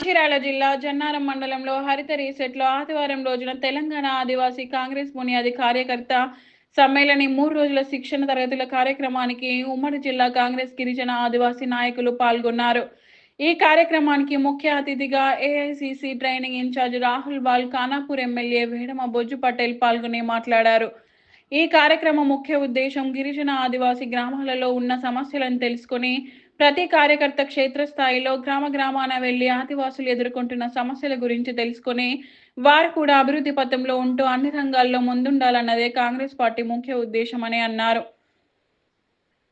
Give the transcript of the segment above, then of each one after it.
మంచిర్యాల జిల్లా జన్నారం మండలంలో హరిత రీసెట్లో ఆదివారం రోజున తెలంగాణ ఆదివాసీ కాంగ్రెస్ బునియాది కార్యకర్త సమ్మేళని 3 రోజుల శిక్షణ తరగతుల కార్యక్రమానికి ఉమ్మడి జిల్లా కాంగ్రెస్ గిరిజన ఆదివాసీ నాయకులు పాల్గొన్నారు. ఈ కార్యక్రమానికి ముఖ్య అతిథిగా AICC training incharge Rahul Bal, Khanapur MLA Vedma Bojju Patel పాల్గొని మాట్లాడారు. ఈ కార్యక్రమం ముఖ్య ఉద్దేశం గిరిజన ఆదివాసీ గ్రామాలలో ఉన్న సమస్యలను తెలుసుకొని ప్రతి కార్యకర్త క్షేత్రస్థాయిలో గ్రామాన వెళ్లి ఆదివాసులు ఎదుర్కొంటున్న సమస్యల గురించి తెలుసుకొని వారు కూడా అభివృద్ధి పథంలో ఉంటూ అన్ని రంగాల్లో ముందుండాలన్నదే కాంగ్రెస్ పార్టీ ముఖ్య ఉద్దేశం అని అన్నారు.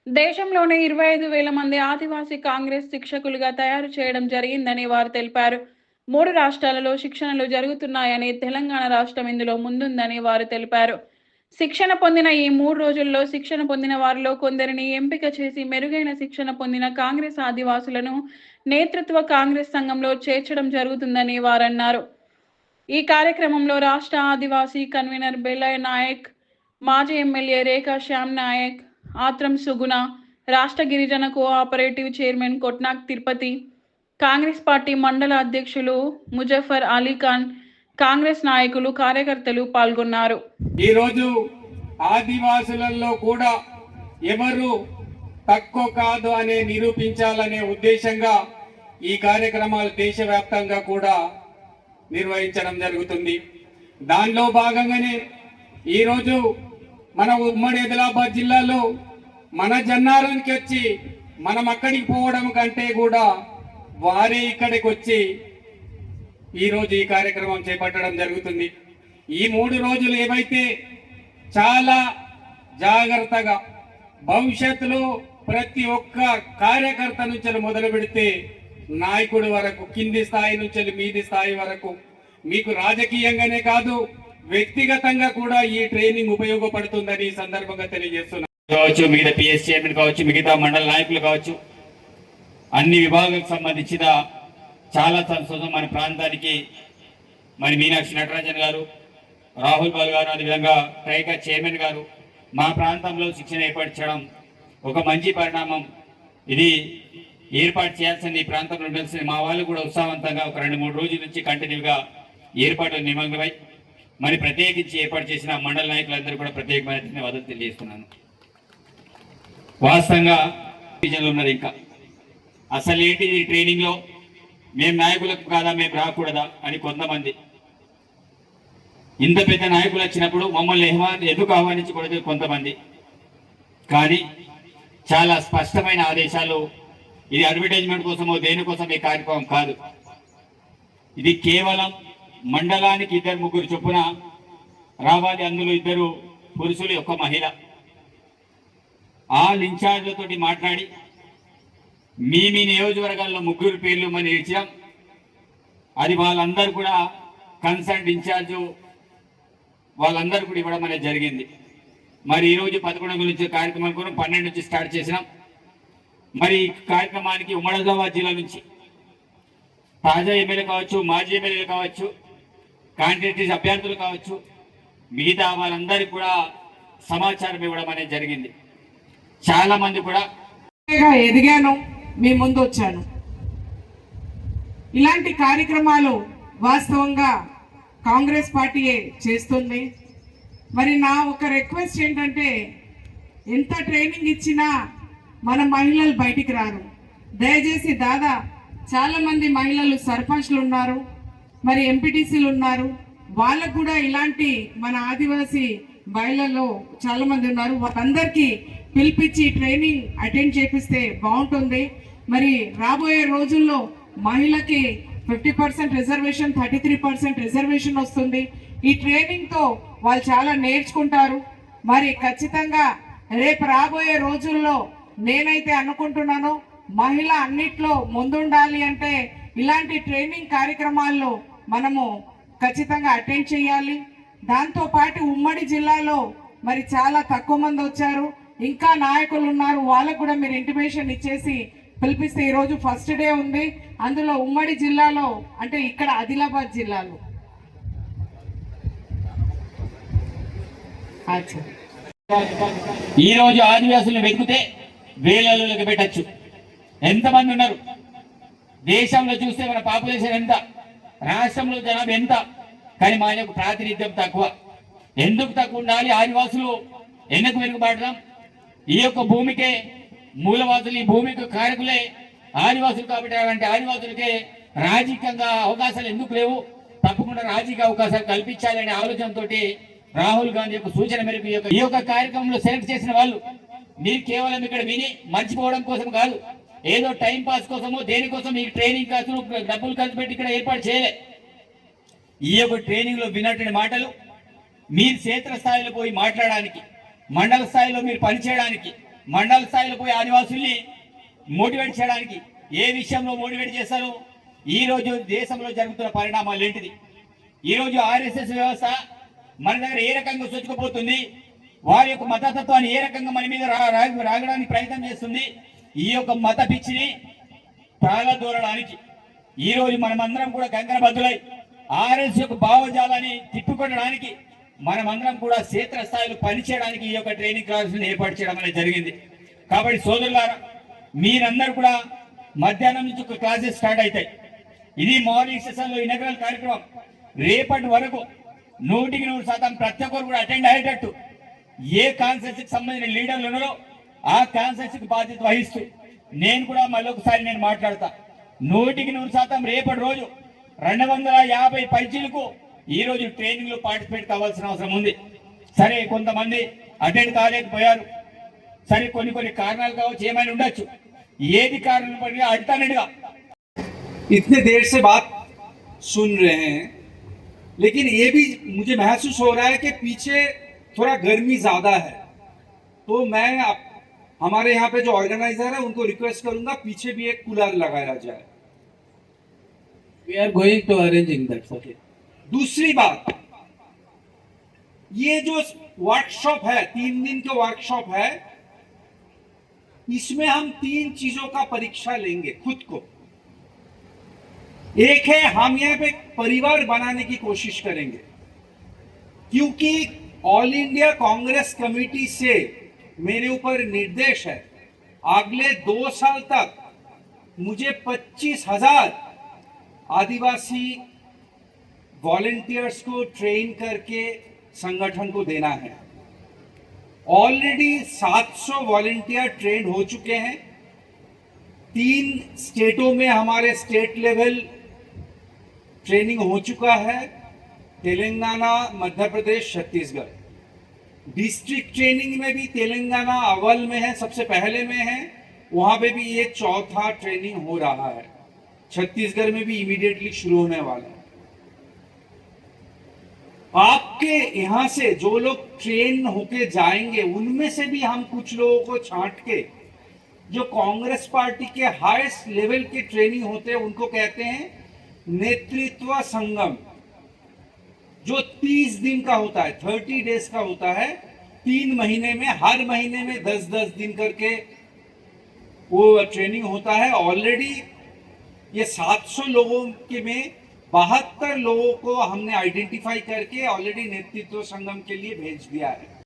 దేశంలోనే 25,000 మంది ఆదివాసీ కాంగ్రెస్ శిక్షకులుగా తయారు చేయడం జరిగిందని వారు తెలిపారు. 3 రాష్ట్రాలలో శిక్షణలు జరుగుతున్నాయని, తెలంగాణ రాష్ట్రం ఇందులో ముందుందని వారు తెలిపారు. శిక్షణ పొందిన ఈ 3 రోజుల్లో శిక్షణ పొందిన వారిలో కొందరిని ఎంపిక చేసి మెరుగైన శిక్షణ పొందిన కాంగ్రెస్ ఆదివాసులను నేతృత్వ కాంగ్రెస్ సంఘంలో చేర్చడం జరుగుతుందని వారన్నారు. ఈ కార్యక్రమంలో రాష్ట్ర ఆదివాసీ కన్వీనర్ బెల్లయ్య నాయక్, మాజీ ఎమ్మెల్యే రేఖా శ్యామ్ నాయక్, ఆత్రం సుగుణ, రాష్ట్ర గిరిజన cooperative chairman Kotnak Tirupati, Congress party మండల అధ్యక్షులు ముజఫర్ అలీఖాన్, కాంగ్రెస్ నాయకులు, కార్యకర్తలు పాల్గొన్నారు. ఈరోజు ఆదివాసులలో కూడా ఎవరు తక్కువ కాదు అనే నిరూపించాలనే ఉద్దేశంగా ఈ కార్యక్రమాలు దేశవ్యాప్తంగా కూడా నిర్వహించడం జరుగుతుంది. దానిలో భాగంగానే ఈరోజు మన ఉమ్మడి ఆదిలాబాద్ జిల్లాలో మన జన్నారానికి వచ్చి మనం అక్కడికి పోవడం కంటే కూడా వారే ఇక్కడికి వచ్చి ఈరోజు ఈ కార్యక్రమం చేపట్టడం జరుగుతుంది. ఈ 3 రోజులు ఏవైతే చాలా జాగ్రత్తగా భవిష్యత్తులో ప్రతి ఒక్క కార్యకర్త నుంచి మొదలు పెడితే నాయకుడి వరకు, కింది స్థాయి నుంచి మీది స్థాయి వరకు మీకు రాజకీయంగానే కాదు వ్యక్తిగతంగా కూడా ఈ ట్రైనింగ్ ఉపయోగపడుతుందని ఈ సందర్భంగా తెలియజేస్తున్నాను. కావచ్చు, మిగతా పిఎస్ చైర్మన్ కావచ్చు, మిగతా మండల నాయకులు కావచ్చు, అన్ని విభాగాలకు సంబంధించిన చాలా సంతోషం. మన ప్రాంతానికి మరి మీనాక్షి నటరాజన్ గారు, రాహుల్ బాల్ గారు, అదేవిధంగా ట్రైకా చైర్మన్ గారు మా ప్రాంతంలో శిక్షణ ఏర్పాటు చేయడం ఒక మంచి పరిణామం. ఇది ఏర్పాటు చేయాల్సింది, ఈ ప్రాంతంలో ఉండాల్సింది. మా వాళ్ళు కూడా ఉత్సాహవంతంగా ఒక 2-3 రోజుల నుంచి కంటిన్యూగా ఏర్పాటు నిమగ్నమై మరి ప్రత్యేకించి ఏర్పాటు చేసిన మండల నాయకులందరూ కూడా ప్రత్యేకమైన ధన్యవాదాలు తెలియజేస్తున్నాను. వాస్తవంగా ఉన్నారు. ఇంకా అసలు ఏంటిది ట్రైనింగ్లో మేము నాయకులకు కాదా, మేము రాకూడదా అని కొంతమంది, ఇంత పెద్ద నాయకులు వచ్చినప్పుడు మమ్మల్ని ఎందుకు ఆహ్వానించకూడదు కొంతమంది. కానీ చాలా స్పష్టమైన ఆదేశాలు. ఇది అడ్వర్టైజ్మెంట్ కోసమో దేనికోసం ఈ కార్యక్రమం కాదు. ఇది కేవలం మండలానికి 2-3 చొప్పున రావాలి. అందులో 2 పురుషులు, 1 మహిళ. ఆల్ ఇన్ఛార్జ్లతోటి మాట్లాడి మీ నియోజకవర్గాల్లో 3 పేర్లు మనం ఇచ్చాం. అది వాళ్ళందరూ కూడా కన్సర్న్ ఇన్ఛార్జ్ వాళ్ళందరూ కూడా ఇవ్వడం అనేది జరిగింది. మరి ఈరోజు 11 నుంచి కార్యక్రమం కూడా 12 నుంచి స్టార్ట్ చేసినాం. మరి ఈ కార్యక్రమానికి ఉమ్మడి ఆదిలాబాద్ జిల్లా నుంచి తాజా ఎమ్మెల్యే కావచ్చు, మాజీ ఎమ్మెల్యేలు కావచ్చు, కాండిడేట్ అభ్యర్థులు కావచ్చు, మిగతా వాళ్ళందరికీ కూడా సమాచారం ఇవ్వడం అనేది జరిగింది. చాలా మంది కూడా ఎదిగాను, మీ ముందు వచ్చాను. ఇలాంటి కార్యక్రమాలు వాస్తవంగా కాంగ్రెస్ పార్టీయే చేస్తుంది. మరి నా ఒక రిక్వెస్ట్ ఏంటంటే, ఎంత ట్రైనింగ్ ఇచ్చినా మన మహిళలు బయటికి రారు. దయచేసి చాలా మంది మహిళలు సర్పంచ్లు ఉన్నారు, మరి ఎంపీటీసీలు ఉన్నారు. వాళ్ళకు కూడా ఇలాంటి మన ఆదివాసీ మహిళలు చాలా మంది ఉన్నారు. వాళ్ళందరికీ పిలిపించి ట్రైనింగ్ అటెండ్ చేపిస్తే బాగుంటుంది. మరి రాబోయే రోజుల్లో మహిళకి 50% రిజర్వేషన్, 33% రిజర్వేషన్ వస్తుంది. ఈ ట్రైనింగ్తో వాళ్ళు చాలా నేర్చుకుంటారు. మరి ఖచ్చితంగా రేపు రాబోయే రోజుల్లో నేనైతే అనుకుంటున్నాను, మహిళ అన్నిట్లో ముందుండాలి అంటే ఇలాంటి ట్రైనింగ్ కార్యక్రమాల్లో మనము ఖచ్చితంగా అటెండ్ చేయాలి. దాంతోపాటు ఉమ్మడి జిల్లాలో మరి చాలా తక్కువ మంది వచ్చారు, ఇంకా నాయకులు ఉన్నారు. వాళ్ళకు కూడా మీరు ఇంటిమేషన్ ఇచ్చేసి పిలిపిస్తే, ఈరోజు ఫస్ట్ డే ఉంది. అందులో ఉమ్మడి జిల్లాలో అంటే ఇక్కడ ఆదిలాబాద్ జిల్లాలో ఈరోజు ఆదివాసులను వెతికితే వేలలోకి పెట్టచ్చు. ఎంతమంది ఉన్నారు? దేశంలో చూస్తే మన పాపులేషన్ ఎంత, రాష్ట్రంలో జనాభా ఎంత, కానీ మన యొక్క ప్రాతినిధ్యం తక్కువ. ఎందుకు తక్కువ ఉండాలి? ఆదివాసులు ఎందుకు వెనుకబడడం? ఈ యొక్క భూమికే మూలవాసులు, ఈ భూమికి కారకులే ఆదివాసులు కాబట్టి అలాంటి ఆదివాసులకే రాజకీయంగా అవకాశాలు ఎందుకు లేవు? తప్పకుండా రాజకీయ అవకాశాలు కల్పించాలనే ఆలోచనతో రాహుల్ గాంధీ యొక్క సూచన మేరకు ఈ యొక్క కార్యక్రమంలో సెలెక్ట్ చేసిన వాళ్ళు మీరు కేవలం ఇక్కడ విని మర్చిపోవడం కోసం కాదు, ఏదో టైం పాస్ కోసమో దేనికోసం ఈ ట్రైనింగ్ ఖర్చులు డబ్బులు ఖర్చు పెట్టి ఇక్కడ ఏర్పాటు చేయలే. ఈ యొక్క ట్రైనింగ్ లో విన్నటువంటి మాటలు మీరు క్షేత్ర స్థాయిలో పోయి మాట్లాడడానికి, మండల స్థాయిలో మీరు పనిచేయడానికి, మండల స్థాయిలో పోయి ఆదివాసుల్ని మోటివేట్ చేయడానికి. ఏ విషయంలో మోటివేట్ చేస్తారు? ఈ రోజు దేశంలో జరుగుతున్న పరిణామాలు ఏంటిది? ఈ రోజు ఆర్ఎస్ఎస్ వ్యవస్థ మన దగ్గర ఏ రకంగా సొచ్చుకుపోతుంది, వారి యొక్క మతతత్వాన్ని ఏ రకంగా మన మీద రాగడానికి ప్రయత్నం చేస్తుంది. ఈ యొక్క మత పిచ్చిని ప్రాలదూరడానికి ఈ రోజు మనమందరం కూడా కంకణబద్దులై ఆర్ఎస్ యొక్క భావజాలాన్ని తిప్పికొట్టడానికి మనమందరం కూడా క్షేత్ర స్థాయిలో పనిచేయడానికి ఈ యొక్క ట్రైనింగ్ క్లాసులను ఏర్పాటు చేయడం అనేది జరిగింది. కాబట్టి సోదరులారా, మీరందరూ కూడా మధ్యాహ్నం నుంచి ఒక క్లాసెస్ స్టార్ట్ అవుతాయి. ఇది మార్నింగ్ సెషన్ లో ఇనగ్రల్ కార్యక్రమం. రేపటి వరకు 100% ప్రతి ఒక్కరు కూడా అటెండ్ అయ్యేటట్టు ఏ కాన్సెన్స్ కి సంబంధించిన లీడర్లు ఉన్నారో ఆ కాన్సెన్స్ కి బాధ్యత వహిస్తూ నేను కూడా మళ్ళొకసారి నేను మాట్లాడతా. 100% రేపటి రోజు 250 పైచీలకు ఈ రోజు ట్రైనింగ్ లో పార్టిసిపేట్ కావాల్సిన అవసరం ఉంది. సరే, కొంతమంది అటెండ్ కాలేకపోయారు, సరే కొన్ని కారణాలు కావచ్చు, ఏమైనా ఉండొచ్చు. ఏది కారణం పడినా అల్టర్నేట్గా इतने देर से बात सुन रहे हैं, लेकिन ये भी मुझे महसूस हो रहा है कि पीछे थोड़ा गर्मी ज्यादा है। तो मैं हमारे यहाँ पे जो ऑर्गेनाइजर है उनको रिक्वेस्ट करूंगा पीछे भी एक कूलर लगाया जाए। We are going to arranging that, okay. दूसरी बात, ये जो वर्कशॉप है, 3 दिन का वर्कशॉप है, इसमें हम 3 चीजों का परीक्षा लेंगे खुद को। एक है, हम यहाँ पे परिवार बनाने की कोशिश करेंगे, क्योंकि ऑल इंडिया कांग्रेस कमेटी से मेरे ऊपर निर्देश है अगले 2 साल तक मुझे 25,000 आदिवासी वॉलंटियर्स को ट्रेन करके संगठन को देना है। ऑलरेडी 700 वॉलंटियर ट्रेन हो चुके हैं। 3 स्टेटों में हमारे स्टेट लेवल ट्रेनिंग हो चुका है, तेलंगाना, मध्य प्रदेश, छत्तीसगढ़। डिस्ट्रिक्ट ट्रेनिंग में भी तेलंगाना अव्वल में है, सबसे पहले में है, वहां पे भी ये 4था ट्रेनिंग हो रहा है। छत्तीसगढ़ में भी इमीडिएटली शुरू होने वाला है। आपके यहां से जो लोग ट्रेन होके जाएंगे उनमें से भी हम कुछ लोगों को छांट के, जो कांग्रेस पार्टी के हाईएस्ट लेवल के ट्रेनिंग होते हैं, उनको कहते हैं नेतृत्व संगम, जो 30 दिन का होता है, 30 डेज का होता है। 3 महीने में, हर महीने में 10-10 दिन करके वो ट्रेनिंग होता है। ऑलरेडी ये 700 लोगों के में 72 लोगों को हमने आइडेंटिफाई करके ऑलरेडी नेतृत्व संगम के लिए भेज दिया है।